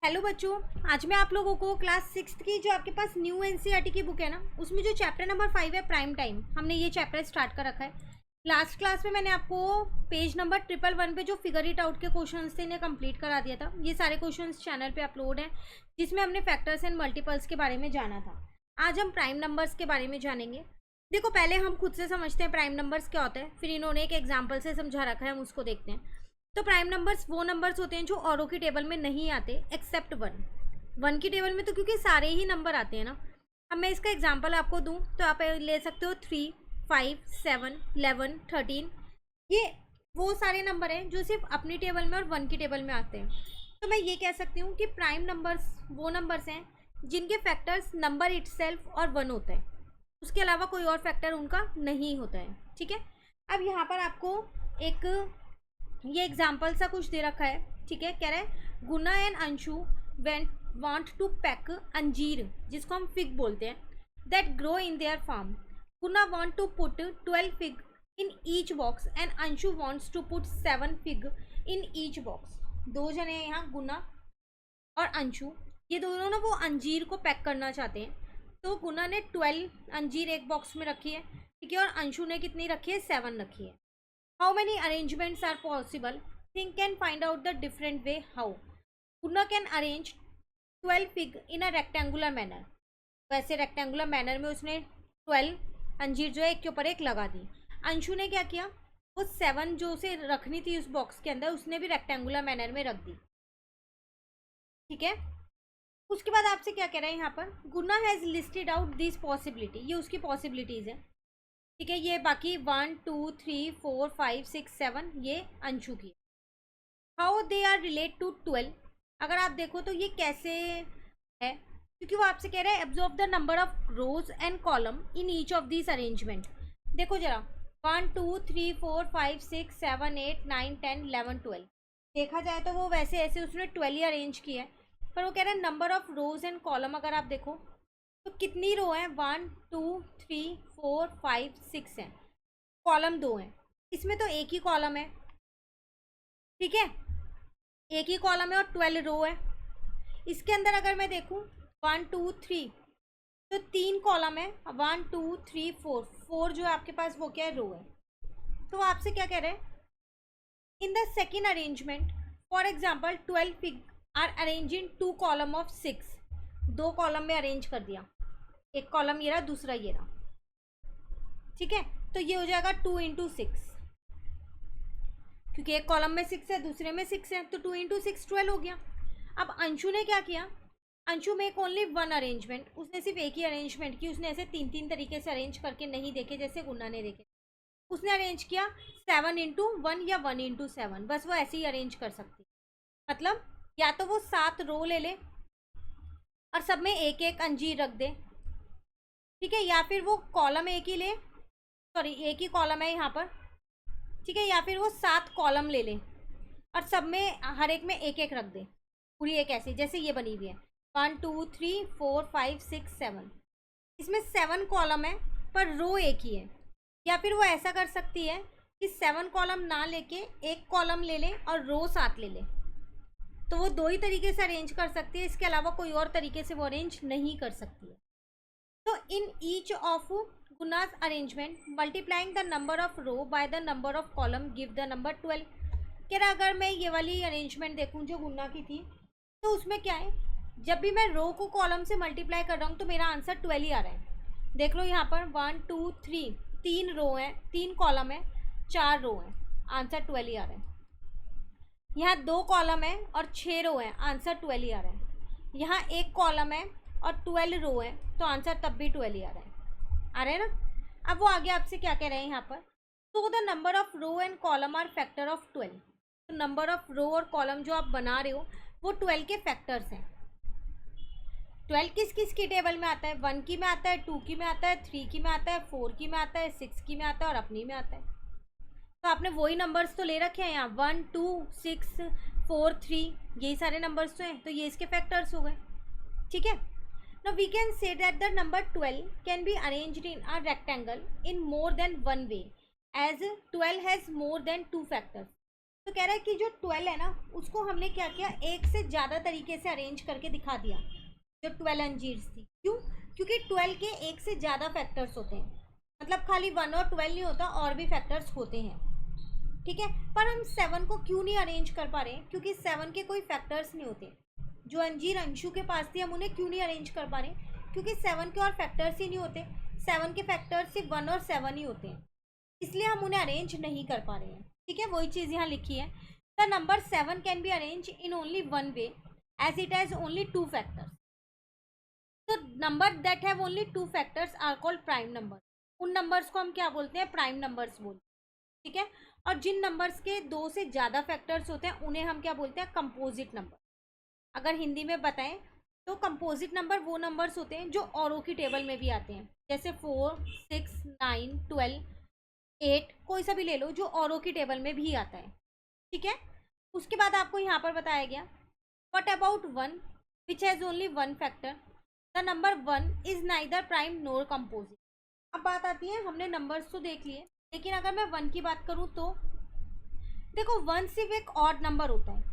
Hello बच्चों, आज मैं आप लोगों को क्लास 6th की जो आपके पास न्यू एनसीईआरटी की बुक है ना, उसमें जो चैप्टर नंबर 5 है प्राइम टाइम, हमने ये चैप्टर स्टार्ट कर रखा है। लास्ट क्लास में मैंने आपको पेज नंबर 111 पे जो फिगर इट आउट के क्वेश्चंस थे इन्हें कंप्लीट करा दिया था। ये सारे क्वेश्चंस चैनल पे अपलोड हैं, जिसमें हमने फैक्टर्स एंड मल्टीपल्स के बारे में जाना था। आज हम प्राइम नंबर्स के बारे में जानेंगे। देखो, पहले हम खुद से समझते हैं प्राइम नंबर्स क्या होता है, फिर इन्होंने एक एग्जाम्पल से समझा रखा है, हम उसको देखते हैं। तो प्राइम नंबर्स वो नंबर्स होते हैं जो औरों की टेबल में नहीं आते एक्सेप्ट वन की टेबल में, तो क्योंकि सारे ही नंबर आते हैं ना। अब मैं इसका एग्जांपल आपको दूं तो आप ले सकते हो 3, 5, 7, 11, 13। ये वो सारे नंबर हैं जो सिर्फ अपनी टेबल में और वन की टेबल में आते हैं। तो मैं ये कह सकती हूँ कि प्राइम नंबर्स वो नंबर्स हैं जिनके फैक्टर्स नंबर इटसेल्फ और वन होता है, उसके अलावा कोई और फैक्टर उनका नहीं होता है। ठीक है, अब यहाँ पर आपको एक ये एग्जाम्पल सा कुछ दे रखा है। ठीक है, कह रहा है Guna and Anshu want to pack अंजीर, जिसको हम फिग बोलते हैं, that grow in their farm. Guna want to put 12 fig in each box and Anshu wants to put 7 fig in each box. दो जने हैं यहाँ, गुना और अंशु, ये दोनों ना वो अंजीर को पैक करना चाहते हैं। तो गुना ने 12 अंजीर एक बॉक्स में रखी है, ठीक है, और अंशु ने कितनी रखी है? 7 रखी है। How many arrangements are possible? Think can find out the different way how. Gonna can arrange 12 fig in a rectangular manner. वैसे रेक्टेंगुलर मैनर में उसने 12 अंजीर जो है एक के ऊपर एक लगा दी। अंशु ने क्या किया? वो 7 जो उसे रखनी थी उस बॉक्स के अंदर, उसने भी रेक्टेंगुलर मैनर में रख दी। ठीक है, उसके बाद आपसे क्या कह रहा है यहाँ पर? Guna has listed out this possibility, ये उसकी पॉसिबिलिटीज है। ठीक है, ये बाकी 1, 2, 3, 4, 5, 6, 7 ये अंशु की। How they are relate to 12? अगर आप देखो तो ये कैसे है, क्योंकि वो आपसे कह रहा है absorb the number of rose and column in each of this arrangement. देखो जरा, 1, 2, 3, 4, 5, 6, 7, 8, 9, 10, 11, 12। देखा जाए तो वो वैसे ऐसे उसने 12 ही अरेंज किया है, पर वो कह रहा है number of rose and column अगर आप देखो तो कितनी रो है? 1, 2, 3, 4, 5, 6 है, कॉलम 2 है। इसमें तो एक ही कॉलम है, ठीक है, एक ही कॉलम है और 12 रो है। इसके अंदर अगर मैं देखूं 1, 2, 3, तो 3 कॉलम है, 1, 2, 3, 4, 4 जो है आपके पास वो क्या है? रो है। तो वो आपसे क्या कह रहे हैं? In the second arrangement for example 12 fig are arrange in 2 column of 6। 2 column में अरेंज कर दिया, एक कॉलम ये रहा, दूसरा ये रहा। ठीक है, तो ये हो जाएगा 2 इंटू 6, क्योंकि एक कॉलम में 6 है, दूसरे में 6 है, तो 2 इंटू 6 12 हो गया। अब अंशु ने क्या किया? अंशु में एक ओनली वन अरेंजमेंट, उसने सिर्फ एक ही अरेंजमेंट की, उसने ऐसे 3 तरीके से अरेंज करके नहीं देखे जैसे गुन्ना ने देखे। उसने अरेंज किया 7 इंटू 1 या 1 इंटू 7, बस वो ऐसे ही अरेंज कर सकती। मतलब या तो वो 7 रो ले ले और सब में एक एक अंजीर रख दे, ठीक है, या फिर वो कॉलम एक ही ले, सॉरी एक ही कॉलम है यहाँ पर, ठीक है, या फिर वो 7 कॉलम ले ले और सब में हर एक में एक एक रख दे, पूरी एक ऐसी जैसे ये बनी हुई है 1, 2, 3, 4, 5, 6, 7। इसमें 7 कॉलम है पर रो एक ही है। या फिर वो ऐसा कर सकती है कि 7 कॉलम ना लेके एक कॉलम ले ले और रो 7 ले ले, तो वो 2 ही तरीके से अरेंज कर सकती है, इसके अलावा कोई और तरीके से वो अरेंज नहीं कर सकती है। तो इन ईच ऑफ गुनाज arrangement multiplying the number of row by the number of column give the number 12। कह रहा अगर मैं ये वाली अरेंजमेंट देखूं जो गुन्ना की थी, तो उसमें क्या है, जब भी मैं रो को कॉलम से मल्टीप्लाई कर रहा हूँ तो मेरा आंसर 12 ही आ रहा है। देख लो यहाँ पर 1, 2, 3, 3 रो है, 3 कॉलम है, 4 रो है, आंसर 12 ही आ रहा है। यहाँ 2 कॉलम है और 6 रो है, आंसर 12 ही आ रहा है। यहाँ एक कॉलम है और 12 रो है, तो आंसर तब भी 12 ही आ रहा है ना। अब वो आगे आपसे क्या कह रहे हैं यहाँ पर? तो the number of row and column are factor of 12। तो नंबर ऑफ रो और कॉलम जो आप बना रहे हो वो 12 के फैक्टर्स हैं। 12 किस किस की टेबल में आता है? 1 की में आता है, 2 की में आता है, 3 की में आता है, 4 की में आता है, 6 की में आता है और अपनी में आता है। तो आपने वही नंबर्स तो ले रखे हैं यहाँ, 1, 2, 6, 4, 3, यही सारे नंबर्स तो हैं, तो ये इसके फैक्टर्स हो गए। ठीक है, now we can say that the number 12 can be arranged in a rectangle in more than one way as 12 has more than 2 factors। तो कह रहा है कि जो 12 है ना उसको हमने क्या किया, एक से ज़्यादा तरीके से अरेंज करके दिखा दिया जो 12 अंजीर्स थी। क्यों? क्योंकि 12 के एक से ज़्यादा फैक्टर्स होते हैं, मतलब खाली 1 और 12 नहीं होता, और भी फैक्टर्स होते हैं। ठीक है, पर हम 7 को क्यों नहीं अरेंज कर पा रहे हैं? क्योंकि 7 के कोई फैक्टर्स नहीं होते। जो अंजीर अंशु के पास थी हम उन्हें क्यों नहीं अरेंज कर पा रहे हैं? क्योंकि 7 के और फैक्टर्स ही नहीं होते। 7 के फैक्टर्स सिर्फ 1 और 7 ही होते हैं, इसलिए हम उन्हें अरेंज नहीं कर पा रहे हैं। ठीक है, वही चीज़ यहाँ लिखी है। The number 7 can be arrange in only one way as it has only 2 factors. तो number that have only 2 factors are called prime number. उन नंबर्स को हम क्या बोलते हैं? प्राइम नंबर्स बोलते हैं। ठीक है, और जिन नंबर्स के 2 से ज़्यादा फैक्टर्स होते हैं उन्हें हम क्या बोलते हैं? Composite number. अगर हिंदी में बताएं तो कंपोजिट नंबर वो नंबर्स होते हैं जो औरों की टेबल में भी आते हैं, जैसे 4, 6, 9, 12, 8, कोई सा भी ले लो जो औरों की टेबल में भी आता है। ठीक है, उसके बाद आपको यहाँ पर बताया गया what about 1 which has only 1 factor, the number 1 is neither prime NOR composite. अब बात आती है, हमने नंबर्स तो देख लिए, लेकिन अगर मैं 1 की बात करूँ तो देखो 1 सिर्फ एक ऑड नंबर होता है,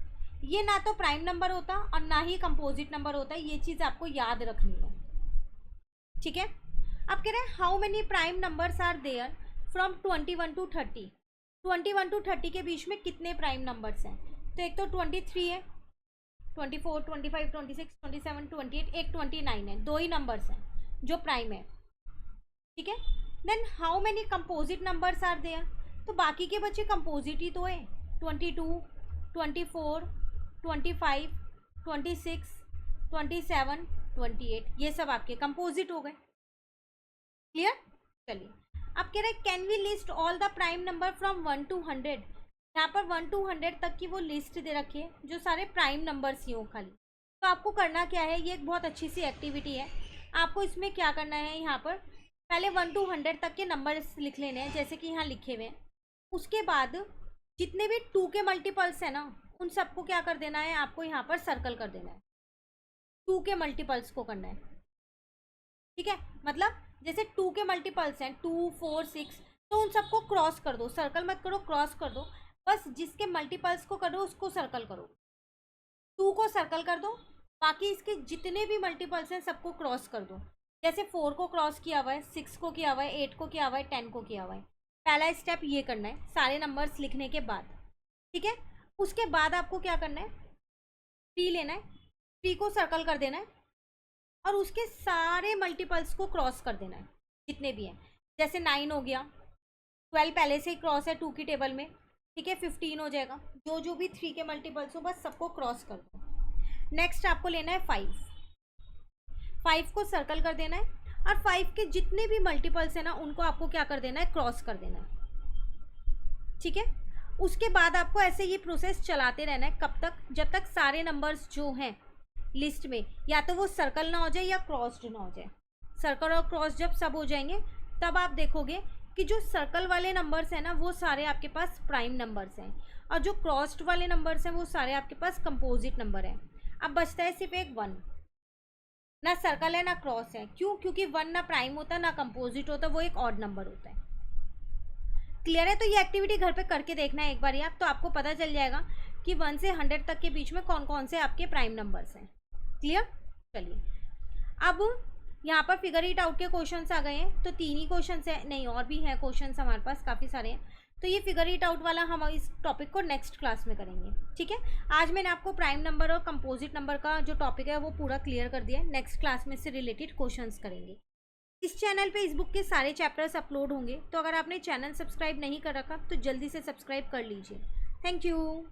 ये ना तो प्राइम नंबर होता और ना ही कंपोजिट नंबर होता है। ये चीज़ आपको याद रखनी है। ठीक है, अब कह रहे हैं how many prime numbers are there from 21 to 30। 21 to 30 के बीच में कितने प्राइम नंबर्स हैं? तो एक तो 23 है, 24, 25, 26, 27, 28, एक 29 है। 2 ही नंबर्स हैं जो प्राइम है। ठीक है, then how many composite numbers are there. तो बाकी के बच्चे कंपोजिट ही तो है, 22, 24, 25, 26, 27, 28, ये सब आपके कंपोजिट हो गए। क्लियर? चलिए, अब कह रहे हैं can we list all the prime number from 1 to 100। यहाँ पर 1 to 100 तक की वो लिस्ट दे रखी है जो सारे प्राइम नंबर्स ही हो खाली। तो आपको करना क्या है, ये एक बहुत अच्छी सी एक्टिविटी है। आपको इसमें क्या करना है, यहाँ पर पहले 1 to 100 तक के नंबर्स लिख लेने हैं जैसे कि यहाँ लिखे हुए हैं। उसके बाद जितने भी 2 के मल्टीपल्स हैं ना उन सबको क्या कर देना है, आपको यहाँ पर सर्कल कर देना है। 2 के मल्टीपल्स को करना है। ठीक है, मतलब जैसे 2 के मल्टीपल्स हैं 2, 4, 6, तो उन सबको क्रॉस कर दो, सर्कल मत करो, क्रॉस कर दो। बस जिसके मल्टीपल्स को करो उसको सर्कल करो। 2 को सर्कल कर दो, बाकी इसके जितने भी मल्टीपल्स हैं सबको क्रॉस कर दो। जैसे 4 को क्रॉस किया हुआ है, 6 को किया हुआ है, 8 को किया हुआ है, 10 को किया हुआ है। पहला स्टेप ये करना है सारे नंबर्स लिखने के बाद। ठीक है, उसके बाद आपको क्या करना है, 3 लेना है, 3 को सर्कल कर देना है और उसके सारे मल्टीपल्स को क्रॉस कर देना है जितने भी हैं। जैसे 9 हो गया, 12 पहले से ही क्रॉस है 2 की टेबल में। ठीक है, 15 हो जाएगा। जो जो भी 3 के मल्टीपल्स हो बस सबको क्रॉस कर दो। नेक्स्ट आपको लेना है 5 को सर्कल कर देना है और 5 के जितने भी मल्टीपल्स हैं ना उनको आपको क्या कर देना है, क्रॉस कर देना है। ठीक है, उसके बाद आपको ऐसे ये प्रोसेस चलाते रहना है। कब तक? जब तक सारे नंबर्स जो हैं लिस्ट में या तो वो सर्कल ना हो जाए या क्रॉस्ड ना हो जाए। सर्कल और क्रॉस जब सब हो जाएंगे तब आप देखोगे कि जो सर्कल वाले नंबर्स हैं ना वो सारे आपके पास प्राइम नंबर्स हैं और जो क्रॉस्ड वाले नंबर्स हैं वो सारे आपके पास कंपोजिट नंबर हैं। अब बचता है सिर्फ एक 1, ना सर्कल है ना क्रॉस है। क्यों? क्योंकि 1 ना प्राइम होता ना कंपोजिट होता, वो एक ऑड नंबर होता है। क्लियर है? तो ये एक्टिविटी घर पे करके देखना है एक बार आप, तो आपको पता चल जाएगा कि 1 से 100 तक के बीच में कौन कौन से आपके प्राइम नंबर्स हैं। क्लियर? चलिए, अब यहाँ पर फिगर इट आउट के क्वेश्चंस आ गए हैं। तो 3 ही क्वेश्चंस है, नहीं और भी हैं क्वेश्चंस हमारे पास, काफ़ी सारे हैं। तो ये फिगर इट आउट वाला हम इस टॉपिक को नेक्स्ट क्लास में करेंगे। ठीक है, आज मैंने आपको प्राइम नंबर और कंपोजिट नंबर का जो टॉपिक है वो पूरा क्लियर कर दिया है। नेक्स्ट क्लास में से रिलेटेड क्वेश्चंस करेंगे। इस चैनल पे इस बुक के सारे चैप्टर्स अपलोड होंगे, तो अगर आपने चैनल सब्सक्राइब नहीं कर रखा तो जल्दी से सब्सक्राइब कर लीजिए। Thank you.